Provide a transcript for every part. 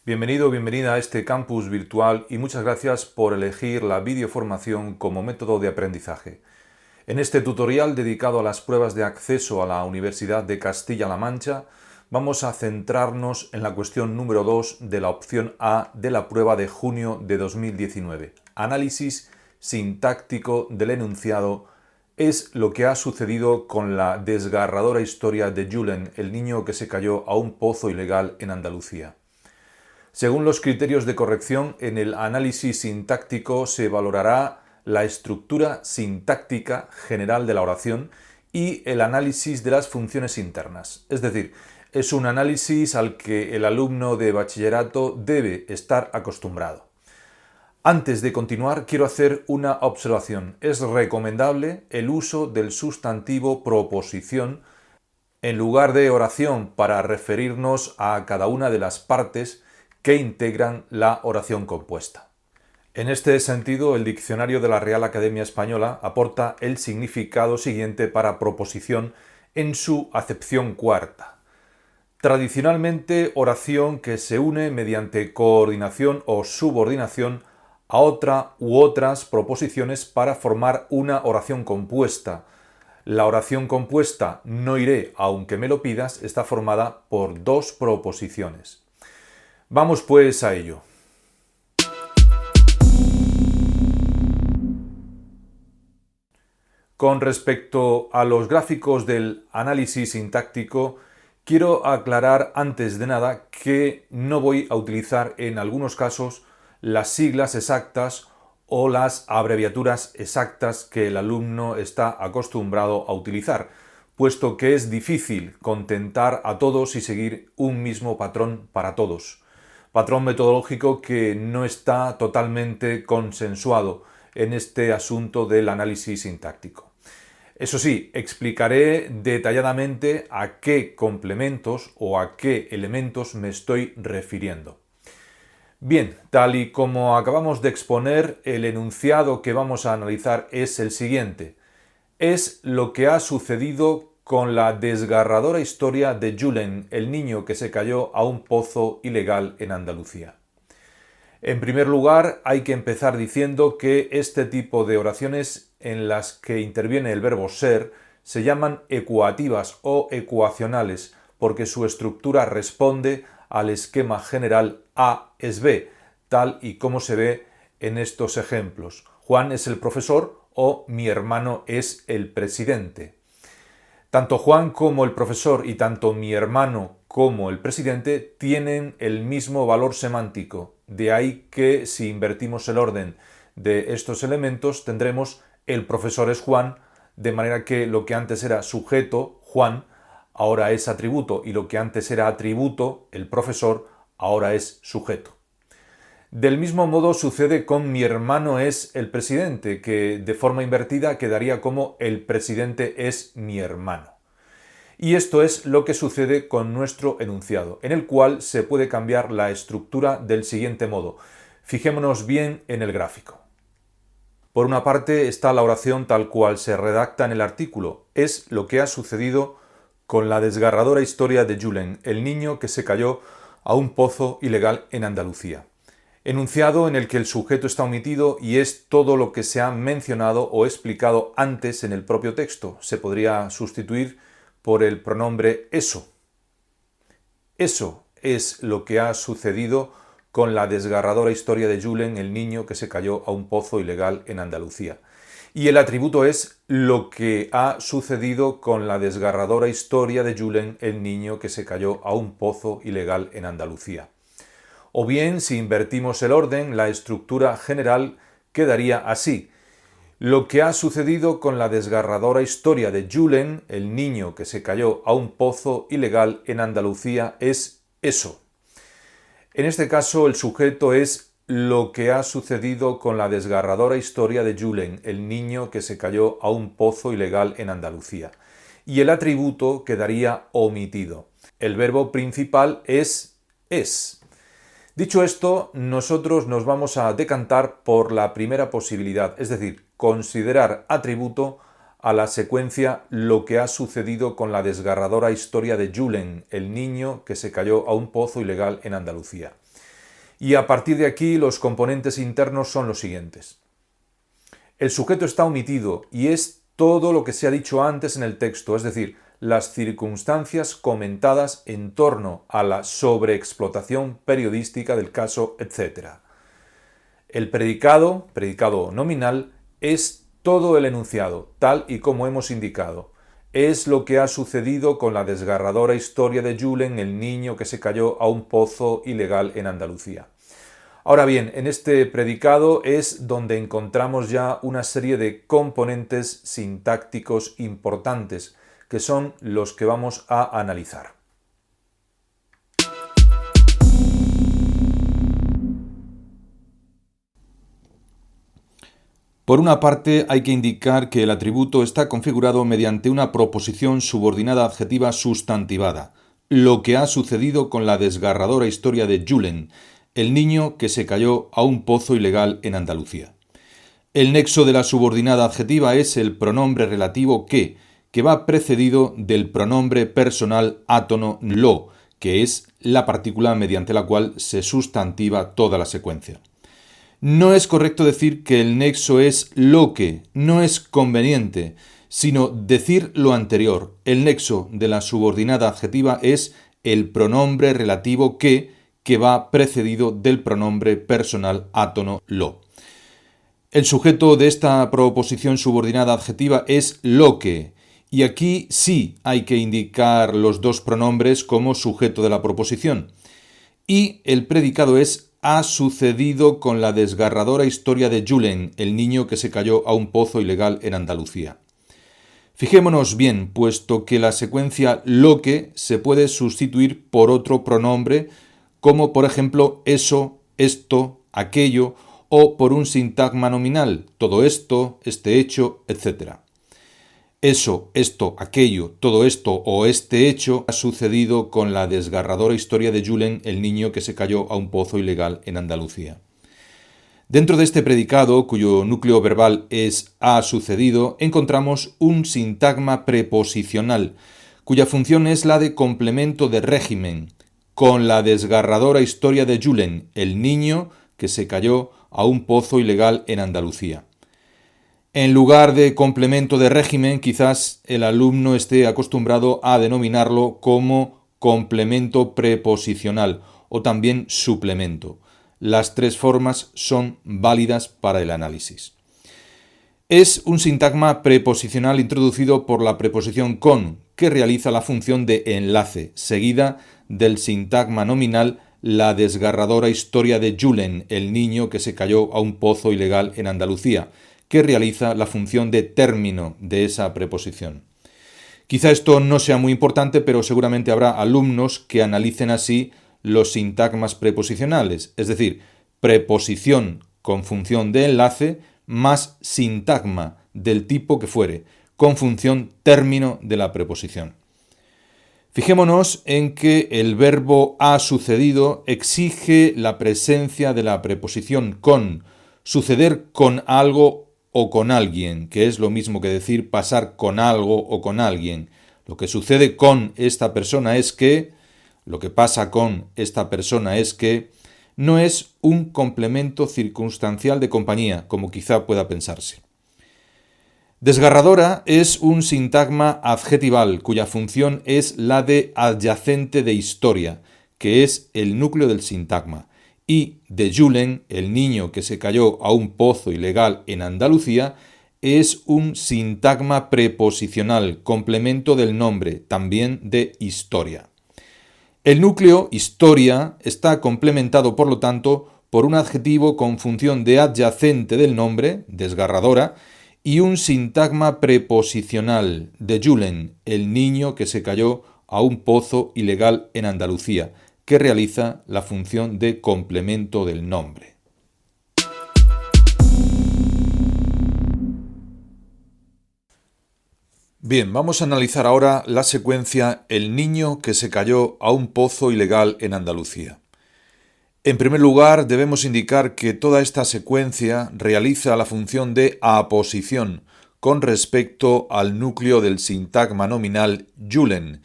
Bienvenido o bienvenida a este campus virtual y muchas gracias por elegir la videoformación como método de aprendizaje. En este tutorial dedicado a las pruebas de acceso a la Universidad de Castilla-La Mancha, vamos a centrarnos en la cuestión número 2 de la opción A de la prueba de junio de 2019. Análisis sintáctico del enunciado es lo que ha sucedido con la desgarradora historia de Julen, el niño que se cayó a un pozo ilegal en Andalucía. Según los criterios de corrección, en el análisis sintáctico se valorará la estructura sintáctica general de la oración y el análisis de las funciones internas. Es decir, es un análisis al que el alumno de bachillerato debe estar acostumbrado. Antes de continuar, quiero hacer una observación. Es recomendable el uso del sustantivo proposición en lugar de oración para referirnos a cada una de las partes que integran la oración compuesta. En este sentido, el diccionario de la Real Academia Española aporta el significado siguiente para proposición en su acepción cuarta. Tradicionalmente, oración que se une mediante coordinación o subordinación a otra u otras proposiciones para formar una oración compuesta. La oración compuesta no iré aunque me lo pidas está formada por dos proposiciones. Vamos pues a ello. Con respecto a los gráficos del análisis sintáctico, quiero aclarar antes de nada que no voy a utilizar en algunos casos las siglas exactas o las abreviaturas exactas que el alumno está acostumbrado a utilizar, puesto que es difícil contentar a todos y seguir un mismo patrón para todos. Patrón metodológico que no está totalmente consensuado en este asunto del análisis sintáctico. Eso sí, explicaré detalladamente a qué complementos o a qué elementos me estoy refiriendo. Bien, tal y como acabamos de exponer, el enunciado que vamos a analizar es el siguiente. Es lo que ha sucedido con la desgarradora historia de Julen, el niño que se cayó a un pozo ilegal en Andalucía. En primer lugar, hay que empezar diciendo que este tipo de oraciones en las que interviene el verbo ser se llaman ecuativas o ecuacionales porque su estructura responde al esquema general A es B, tal y como se ve en estos ejemplos. Juan es el profesor o mi hermano es el presidente. Tanto Juan como el profesor y tanto mi hermano como el presidente tienen el mismo valor semántico. De ahí que si invertimos el orden de estos elementos tendremos el profesor es Juan, de manera que lo que antes era sujeto, Juan, ahora es atributo y lo que antes era atributo, el profesor, ahora es sujeto. Del mismo modo sucede con mi hermano es el presidente, que de forma invertida quedaría como el presidente es mi hermano. Y esto es lo que sucede con nuestro enunciado, en el cual se puede cambiar la estructura del siguiente modo. Fijémonos bien en el gráfico. Por una parte está la oración tal cual se redacta en el artículo. Es lo que ha sucedido con la desgarradora historia de Julen, el niño que se cayó a un pozo ilegal en Andalucía. Enunciado en el que el sujeto está omitido y es todo lo que se ha mencionado o explicado antes en el propio texto. Se podría sustituir por el pronombre eso. Eso es lo que ha sucedido con la desgarradora historia de Julen, el niño que se cayó a un pozo ilegal en Andalucía. Y el atributo es lo que ha sucedido con la desgarradora historia de Julen, el niño que se cayó a un pozo ilegal en Andalucía. O bien, si invertimos el orden, la estructura general quedaría así. Lo que ha sucedido con la desgarradora historia de Julen, el niño que se cayó a un pozo ilegal en Andalucía, es eso. En este caso, el sujeto es lo que ha sucedido con la desgarradora historia de Julen, el niño que se cayó a un pozo ilegal en Andalucía. Y el atributo quedaría omitido. El verbo principal es. Dicho esto, nosotros nos vamos a decantar por la primera posibilidad, es decir, considerar atributo a la secuencia lo que ha sucedido con la desgarradora historia de Julen, el niño que se cayó a un pozo ilegal en Andalucía. Y a partir de aquí los componentes internos son los siguientes. El sujeto está omitido y es todo lo que se ha dicho antes en el texto, es decir, las circunstancias comentadas en torno a la sobreexplotación periodística del caso, etc. El predicado nominal, es todo el enunciado, tal y como hemos indicado. Es lo que ha sucedido con la desgarradora historia de Julen, el niño que se cayó a un pozo ilegal en Andalucía. Ahora bien, en este predicado es donde encontramos ya una serie de componentes sintácticos importantes, que son los que vamos a analizar. Por una parte, hay que indicar que el atributo está configurado mediante una proposición subordinada adjetiva sustantivada, lo que ha sucedido con la desgarradora historia de Julen, el niño que se cayó a un pozo ilegal en Andalucía. El nexo de la subordinada adjetiva es el pronombre relativo que va precedido del pronombre personal átono lo, que es la partícula mediante la cual se sustantiva toda la secuencia. No es correcto decir que el nexo es lo que, no es conveniente, sino decir lo anterior. El nexo de la subordinada adjetiva es el pronombre relativo que va precedido del pronombre personal átono lo. El sujeto de esta proposición subordinada adjetiva es lo que, y aquí sí hay que indicar los dos pronombres como sujeto de la proposición. Y el predicado es ha sucedido con la desgarradora historia de Julen, el niño que se cayó a un pozo ilegal en Andalucía. Fijémonos bien, puesto que la secuencia lo que se puede sustituir por otro pronombre, como por ejemplo eso, esto, aquello, o por un sintagma nominal, todo esto, este hecho, etc. Eso, esto, aquello, todo esto o este hecho ha sucedido con la desgarradora historia de Julen, el niño que se cayó a un pozo ilegal en Andalucía. Dentro de este predicado, cuyo núcleo verbal es ha sucedido, encontramos un sintagma preposicional, cuya función es la de complemento de régimen, con la desgarradora historia de Julen, el niño que se cayó a un pozo ilegal en Andalucía. En lugar de complemento de régimen, quizás el alumno esté acostumbrado a denominarlo como complemento preposicional o también suplemento. Las tres formas son válidas para el análisis. Es un sintagma preposicional introducido por la preposición con, que realiza la función de enlace, seguida del sintagma nominal la desgarradora historia de Julen, el niño que se cayó a un pozo ilegal en Andalucía, que realiza la función de término de esa preposición. Quizá esto no sea muy importante, pero seguramente habrá alumnos que analicen así los sintagmas preposicionales, es decir, preposición con función de enlace más sintagma del tipo que fuere, con función término de la preposición. Fijémonos en que el verbo ha sucedido exige la presencia de la preposición con, suceder con algo o con alguien, que es lo mismo que decir pasar con algo o con alguien. Lo que sucede con esta persona es que, lo que pasa con esta persona es que, no es un complemento circunstancial de compañía, como quizá pueda pensarse. Desgarradora es un sintagma adjetival cuya función es la de adyacente de historia, que es el núcleo del sintagma, y de Julen, el niño que se cayó a un pozo ilegal en Andalucía, es un sintagma preposicional, complemento del nombre, también de historia. El núcleo, historia, está complementado, por lo tanto, por un adjetivo con función de adyacente del nombre, desgarradora, y un sintagma preposicional de Julen, el niño que se cayó a un pozo ilegal en Andalucía, que realiza la función de complemento del nombre. Bien, vamos a analizar ahora la secuencia el niño que se cayó a un pozo ilegal en Andalucía. En primer lugar, debemos indicar que toda esta secuencia realiza la función de aposición con respecto al núcleo del sintagma nominal Julen,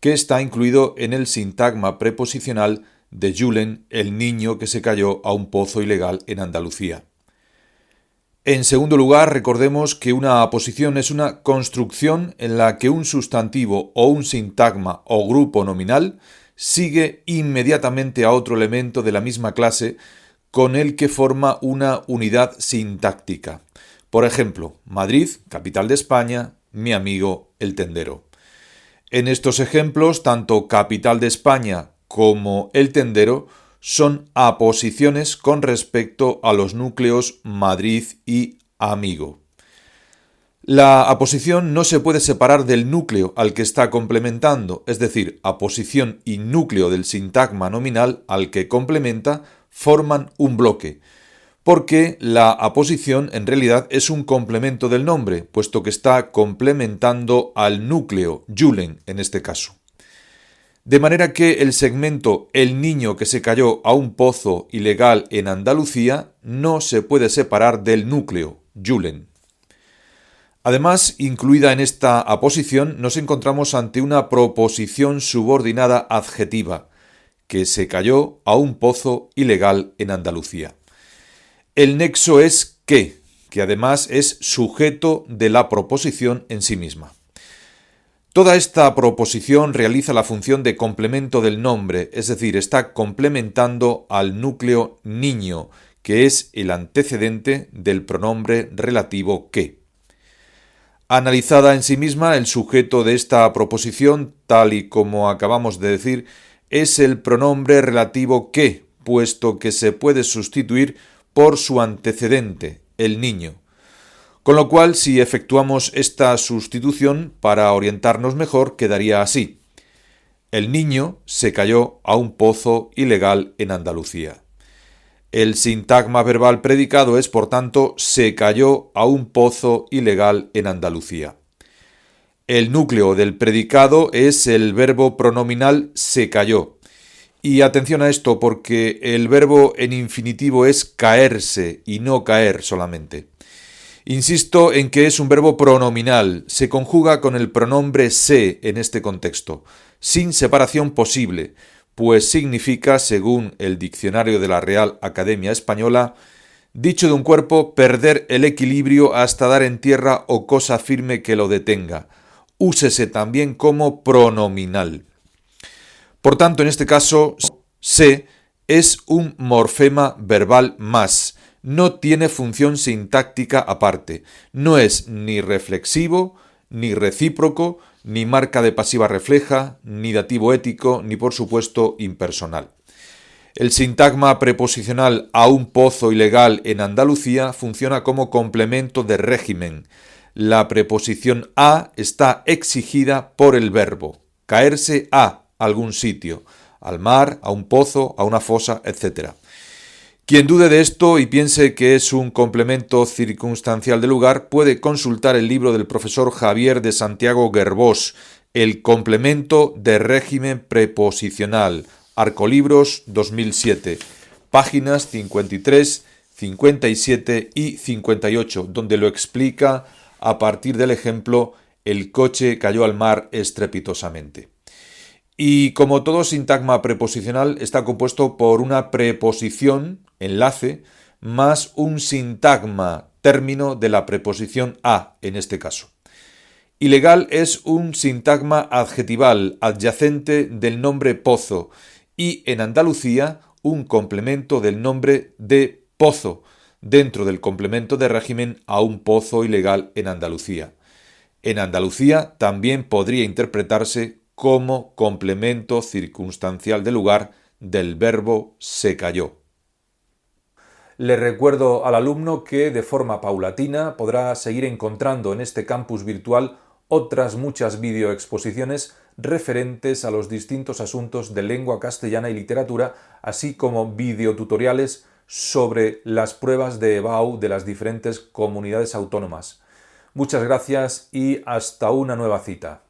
que está incluido en el sintagma preposicional de Julen, el niño que se cayó a un pozo ilegal en Andalucía. En segundo lugar, recordemos que una aposición es una construcción en la que un sustantivo o un sintagma o grupo nominal sigue inmediatamente a otro elemento de la misma clase con el que forma una unidad sintáctica. Por ejemplo, Madrid, capital de España, mi amigo el tendero. En estos ejemplos, tanto capital de España como el tendero son aposiciones con respecto a los núcleos Madrid y amigo. La aposición no se puede separar del núcleo al que está complementando, es decir, aposición y núcleo del sintagma nominal al que complementa forman un bloque, porque la aposición en realidad es un complemento del nombre, puesto que está complementando al núcleo, Julen en este caso. De manera que el segmento el niño que se cayó a un pozo ilegal en Andalucía no se puede separar del núcleo, Julen. Además, incluida en esta aposición, nos encontramos ante una proposición subordinada adjetiva, que se cayó a un pozo ilegal en Andalucía. El nexo es que además es sujeto de la proposición en sí misma. Toda esta proposición realiza la función de complemento del nombre, es decir, está complementando al núcleo niño, que es el antecedente del pronombre relativo que. Analizada en sí misma, el sujeto de esta proposición, tal y como acabamos de decir, es el pronombre relativo que, puesto que se puede sustituir por su antecedente, el niño. Con lo cual, si efectuamos esta sustitución, para orientarnos mejor, quedaría así. El niño se cayó a un pozo ilegal en Andalucía. El sintagma verbal predicado es, por tanto, se cayó a un pozo ilegal en Andalucía. El núcleo del predicado es el verbo pronominal se cayó. Y atención a esto, porque el verbo en infinitivo es caerse y no caer solamente. Insisto en que es un verbo pronominal, se conjuga con el pronombre se en este contexto, sin separación posible, pues significa, según el diccionario de la Real Academia Española, dicho de un cuerpo, perder el equilibrio hasta dar en tierra o cosa firme que lo detenga. Úsese también como pronominal. Por tanto, en este caso, se es un morfema verbal más. No tiene función sintáctica aparte. No es ni reflexivo, ni recíproco, ni marca de pasiva refleja, ni dativo ético, ni por supuesto impersonal. El sintagma preposicional a un pozo ilegal en Andalucía funciona como complemento de régimen. La preposición a está exigida por el verbo. Caerse a algún sitio, al mar, a un pozo, a una fosa, etc. Quien dude de esto y piense que es un complemento circunstancial del lugar, puede consultar el libro del profesor Javier de Santiago Guerbós, El complemento de régimen preposicional, Arcolibros 2007, páginas 53, 57 y 58, donde lo explica a partir del ejemplo el coche cayó al mar estrepitosamente. Y como todo sintagma preposicional está compuesto por una preposición, enlace, más un sintagma, término de la preposición a, en este caso. Ilegal es un sintagma adjetival, adyacente del nombre pozo, y en Andalucía un complemento del nombre de pozo, dentro del complemento de régimen a un pozo ilegal en Andalucía. En Andalucía también podría interpretarse como complemento circunstancial del lugar del verbo se cayó. Le recuerdo al alumno que de forma paulatina podrá seguir encontrando en este campus virtual otras muchas videoexposiciones referentes a los distintos asuntos de lengua castellana y literatura, así como videotutoriales sobre las pruebas de EBAU de las diferentes comunidades autónomas. Muchas gracias y hasta una nueva cita.